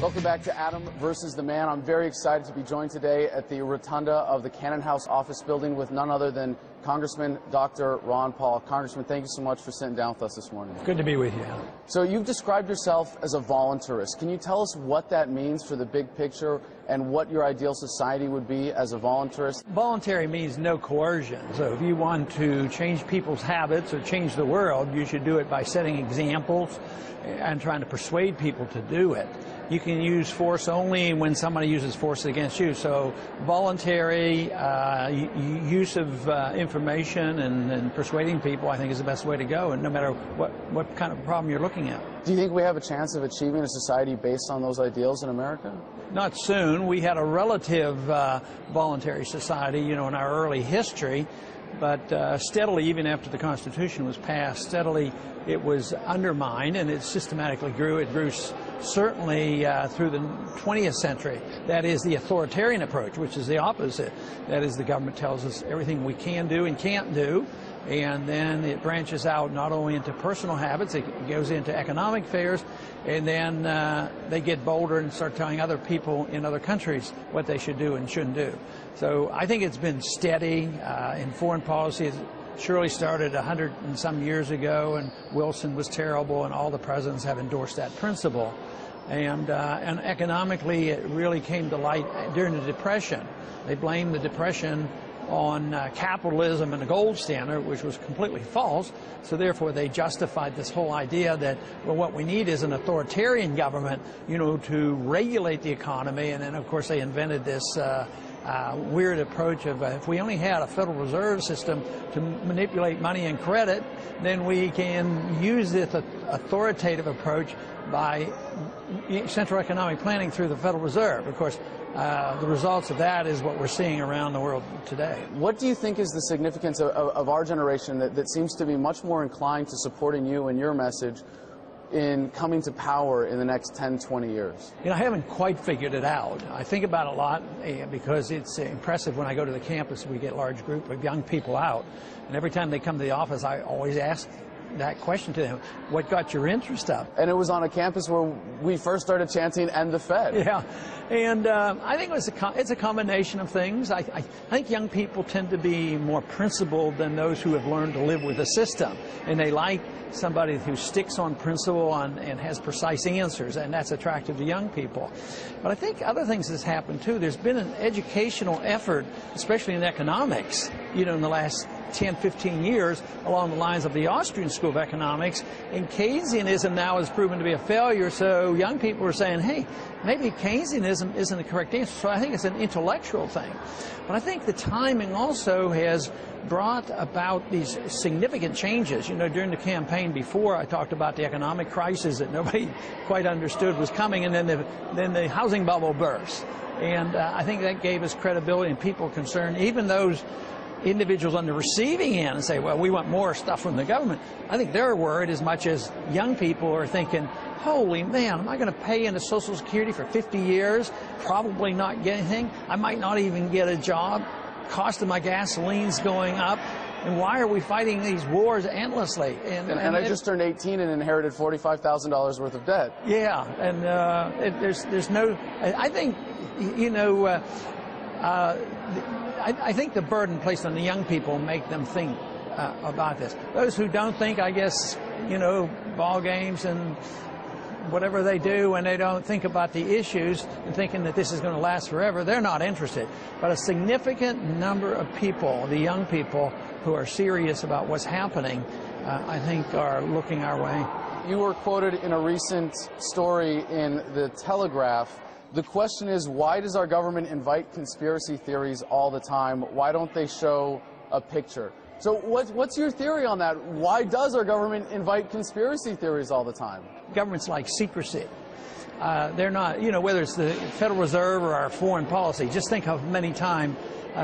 Welcome back to Adam versus the Man. I'm very excited to be joined today at the rotunda of the Cannon House office building with none other than Congressman Dr. Ron Paul. Congressman, thank you so much for sitting down with us this morning. Good to be with you. So you've described yourself as a voluntarist. Can you tell us what that means for the big picture and what your ideal society would be as a voluntarist? Voluntary means no coercion. So if you want to change people's habits or change the world, you should do it by setting examples and trying to persuade people to do it. You can use force only when somebody uses force against you. So voluntary use of information and persuading people, I think, is the best way to go, and no matter what kind of problem you're looking at. Do you think we have a chance of achieving a society based on those ideals in America? Not soon. We had a relative voluntary society, you know, in our early history, but steadily, even after the Constitution was passed, steadily it was undermined, and it systematically grew. It grew certainly through the 20th century. That is the authoritarian approach, which is the opposite. That is, the government tells us everything we can do and can't do, and then it branches out not only into personal habits, it goes into economic affairs, and then they get bolder and start telling other people in other countries what they should do and shouldn't do. So I think it's been steady in foreign policy. It surely started 100 and some years ago, and Wilson was terrible, and all the presidents have endorsed that principle. And economically, it really came to light during the Depression. They blamed the Depression on capitalism and the gold standard, which was completely false. So therefore, they justified this whole idea that, well, what we need is an authoritarian government, you know, to regulate the economy. And then, of course, they invented this weird approach of if we only had a Federal Reserve System to manipulate money and credit, then we can use this authoritative approach by central economic planning through the Federal Reserve. Of course, the results of that is what we're seeing around the world today. What do you think is the significance of our generation that seems to be much more inclined to supporting you and your message in coming to power in the next 10, 20 years? You know, I haven't quite figured it out. I think about it a lot because it's impressive when I go to the campus. We get a large group of young people out, and every time they come to the office, I always ask that question to them: what got your interest up? And it was on a campus where we first started chanting "End the Fed." Yeah, and I think it's a combination of things. I think young people tend to be more principled than those who have learned to live with the system, and they like somebody who sticks on principle and has precise answers, and that's attractive to young people. But I think other things has happened too. There's been an educational effort, especially in economics, you know, in the last 10, 15 years, along the lines of the Austrian School of Economics, and Keynesianism now has proven to be a failure, so young people are saying, hey, maybe Keynesianism isn't the correct answer. So I think it's an intellectual thing. But I think the timing also has brought about these significant changes. You know, during the campaign before, I talked about the economic crisis that nobody quite understood was coming, and then the housing bubble burst. And I think that gave us credibility, and people concerned, even those individuals on the receiving end, and say, well, we want more stuff from the government. I think they're worried as much as young people are thinking, holy man, am I going to pay into Social Security for 50 years, probably not get anything? I might not even get a job. Cost of my gasoline's going up. And why are we fighting these wars endlessly? And I just turned 18 and inherited $45,000 worth of debt. Yeah, and there's no, I think, you know, I think the burden placed on the young people make them think about this. Those who don't think, I guess, you know, ball games and whatever they do, and they don't think about the issues and thinking that this is going to last forever, they're not interested. But a significant number of people, the young people who are serious about what's happening, I think are looking our way. You were quoted in a recent story in the Telegraph. The question is, why does our government invite conspiracy theories all the time? Why don't they show a picture? So what's your theory on that? Why does our government invite conspiracy theories all the time? Governments like secrecy. They're not, you know, whether it's the Federal Reserve or our foreign policy, just think of many times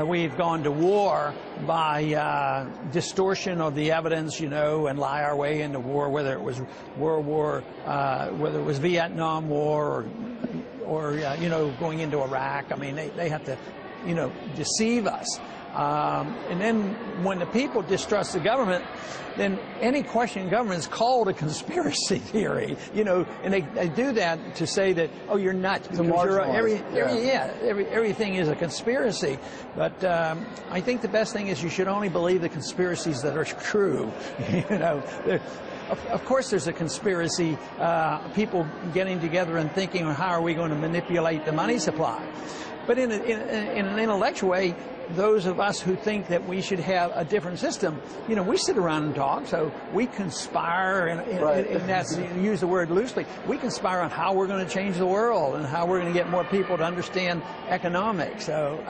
we've gone to war by distortion of the evidence, you know, and lie our way into war, whether it was World War, whether it was Vietnam War, or you know, going into Iraq. I mean, they have to, you know, deceive us. And then when the people distrust the government, then any question in government is called a conspiracy theory, you know, and they do that to say that, oh, you're nuts, because everything is a conspiracy. But I think the best thing is you should only believe the conspiracies that are true. You know, of course there's a conspiracy, people getting together and thinking, well, how are we going to manipulate the money supply? But in an intellectual way, those of us who think that we should have a different system, you know, we sit around and talk, so we conspire, and that's, use the word loosely, we conspire on how we're going to change the world and how we're going to get more people to understand economics. So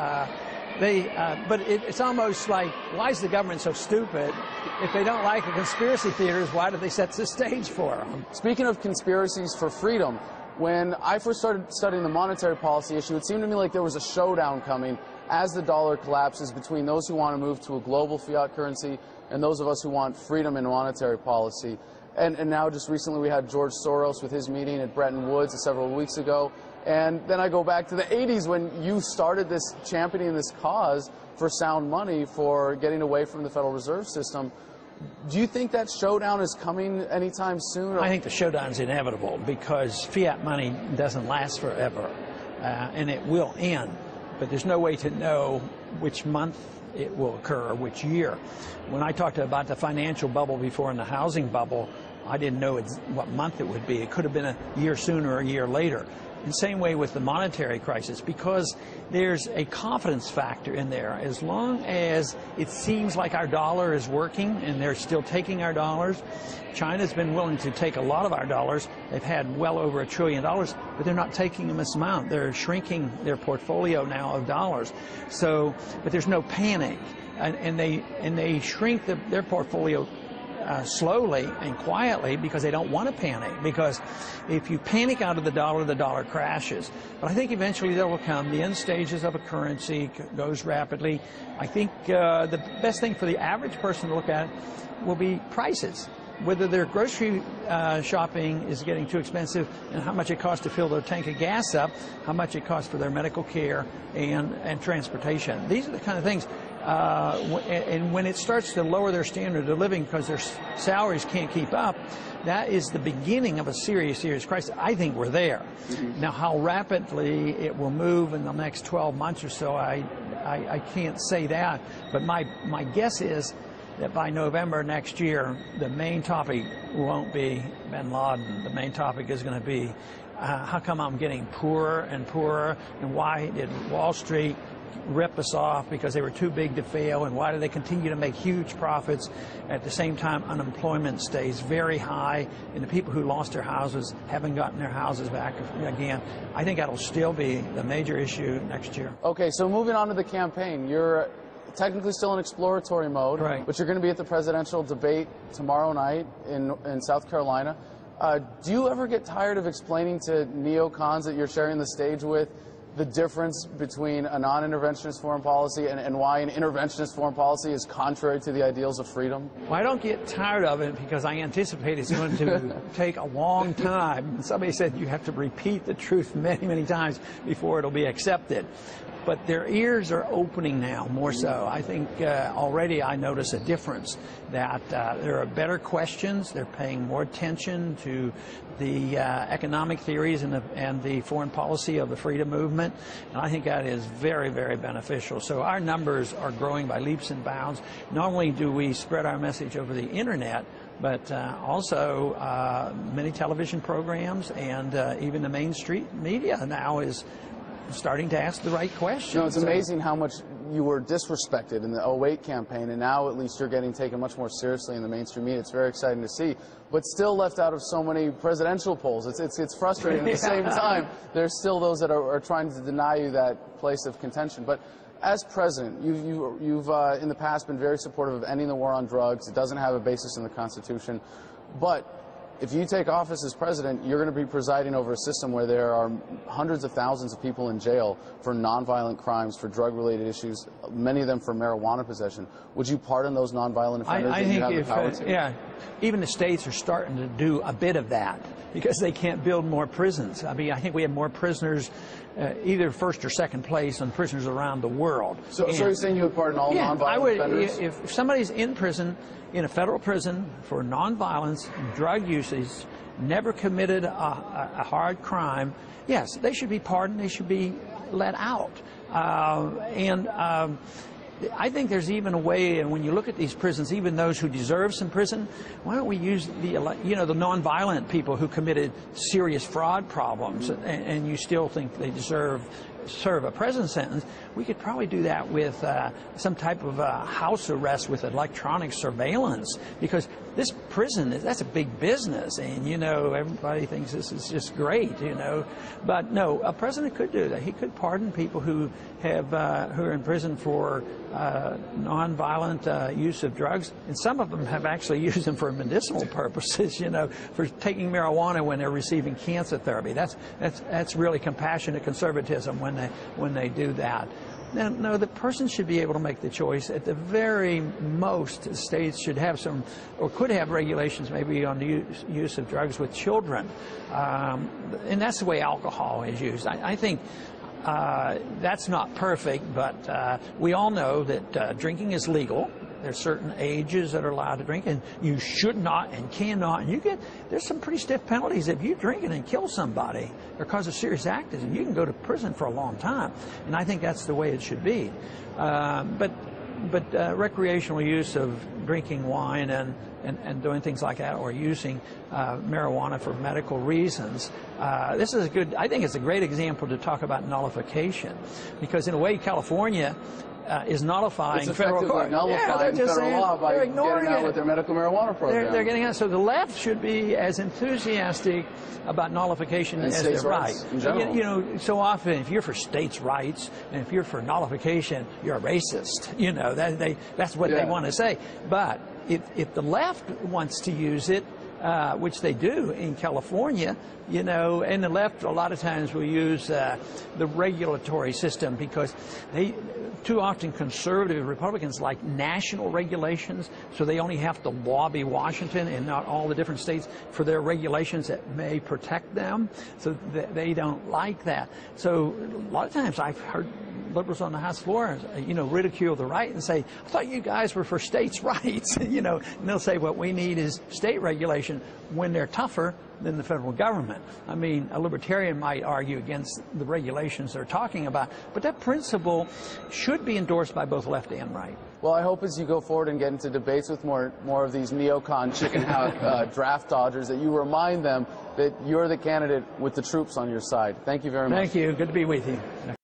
but it's almost like, why is the government so stupid? If they don't like the conspiracy theaters, why do they set the stage for them? Speaking of conspiracies for freedom, when I first started studying the monetary policy issue, it seemed to me like there was a showdown coming as the dollar collapses between those who want to move to a global fiat currency and those of us who want freedom in monetary policy. And now just recently we had George Soros with his meeting at Bretton Woods several weeks ago. And then I go back to the 80s when you started this championing this cause for sound money, for getting away from the Federal Reserve System. Do you think that showdown is coming anytime soon? I think the showdown is inevitable because fiat money doesn't last forever, and it will end. But there's no way to know which month it will occur, which year. When I talked about the financial bubble before and the housing bubble, I didn't know what month it would be. It could have been a year sooner or a year later. And same way with the monetary crisis, because there's a confidence factor in there. As long as it seems like our dollar is working and they're still taking our dollars, China's been willing to take a lot of our dollars. They've had well over $1 trillion, but they're not taking them this amount. They're shrinking their portfolio now of dollars. So, but there's no panic, and they shrink their portfolio slowly and quietly because they don't want to panic, because if you panic out of the dollar crashes. But I think eventually there will come. The end stages of a currency goes rapidly. I think the best thing for the average person to look at will be prices, whether their grocery shopping is getting too expensive and how much it costs to fill their tank of gas up, how much it costs for their medical care and transportation. These are the kind of things. And when it starts to lower their standard of living because their salaries can't keep up, that is the beginning of a serious crisis. I think we're there. Now, how rapidly it will move in the next 12 months or so, I can't say that. But my guess is that by November next year, the main topic won't be bin Laden. The main topic is going to be how come I'm getting poorer and poorer, and why did Wall Street rip us off because they were too big to fail, and why do they continue to make huge profits at the same time unemployment stays very high and the people who lost their houses haven't gotten their houses back again. I think that'll still be the major issue next year. Okay, so moving on to the campaign, you're technically still in exploratory mode, right, but you're going to be at the presidential debate tomorrow night in South Carolina. Do you ever get tired of explaining to neocons that you're sharing the stage with the difference between a non-interventionist foreign policy and why an interventionist foreign policy is contrary to the ideals of freedom? Well, I don't get tired of it because I anticipate it's going to take a long time. Somebody said you have to repeat the truth many, many times before it'll be accepted. But their ears are opening now, more so. I think already I notice a difference, that there are better questions. They're paying more attention to the economic theories and the foreign policy of the freedom movement. And I think that is very, very beneficial. So our numbers are growing by leaps and bounds. Not only do we spread our message over the internet, but also many television programs, and even the mainstream media now is starting to ask the right questions. You know, it's amazing how much you were disrespected in the 08 campaign, and now at least you're getting taken much more seriously in the mainstream media. It's very exciting to see, but still left out of so many presidential polls. It's frustrating. At the same time, there's still those that are trying to deny you that place of contention. But as president, you've in the past been very supportive of ending the war on drugs. It doesn't have a basis in the Constitution, but if you take office as president, you're going to be presiding over a system where there are hundreds of thousands of people in jail for nonviolent crimes, for drug-related issues, many of them for marijuana possession. Would you pardon those nonviolent offenders? I think if, yeah, even the states are starting to do a bit of that because they can't build more prisons. I mean, I think we have more prisoners, either first or second place on prisoners around the world. So you're saying you would pardon all nonviolent offenders? If somebody's in prison, in a federal prison for nonviolence, drug usage, never committed a hard crime, yes, they should be pardoned, they should be let out. I think there's even a way, and when you look at these prisons, even those who deserve some prison, why don't we use the nonviolent people who committed serious fraud problems, and you still think they serve a prison sentence? We could probably do that with some type of house arrest with electronic surveillance, because this prison, that's a big business, and everybody thinks this is just great, but no, a president could do that. He could pardon people who are in prison for nonviolent use of drugs, and some of them have actually used them for medicinal purposes, for taking marijuana when they're receiving cancer therapy. That's really compassionate conservatism when they do that. Now, no, the person should be able to make the choice. At the very most, states should have some, or could have regulations maybe on the use of drugs with children. And that's the way alcohol is used. I think that's not perfect, but we all know that drinking is legal. There's certain ages that are allowed to drink, and you should not and cannot. And there's some pretty stiff penalties if you drink it and kill somebody or cause a serious accident. You can go to prison for a long time, and I think that's the way it should be. But recreational use of drinking wine and doing things like that, or using marijuana for medical reasons. This is I think it's a great example to talk about nullification, because in a way California is nullifying federal court. Nullifying federal law by getting out with their medical marijuana program. They're getting out. So the left should be as enthusiastic about nullification as their right. In general. So often if you're for states' rights and if you're for nullification, you're a racist. That's what they want to say. But if the left wants to use it, which they do in California, and the left a lot of times will use the regulatory system, because too often conservative Republicans like national regulations, so they only have to lobby Washington and not all the different states for their regulations that may protect them, so they don't like that. So a lot of times I've heard liberals on the House floor, ridicule the right and say, I thought you guys were for states' rights, and they'll say what we need is state regulation when they're tougher than the federal government. I mean, a libertarian might argue against the regulations they're talking about, but that principle should be endorsed by both left and right. Well, I hope as you go forward and get into debates with more of these neocon chicken house draft dodgers, that you remind them that you're the candidate with the troops on your side. Thank you very much. Thank you. Good to be with you.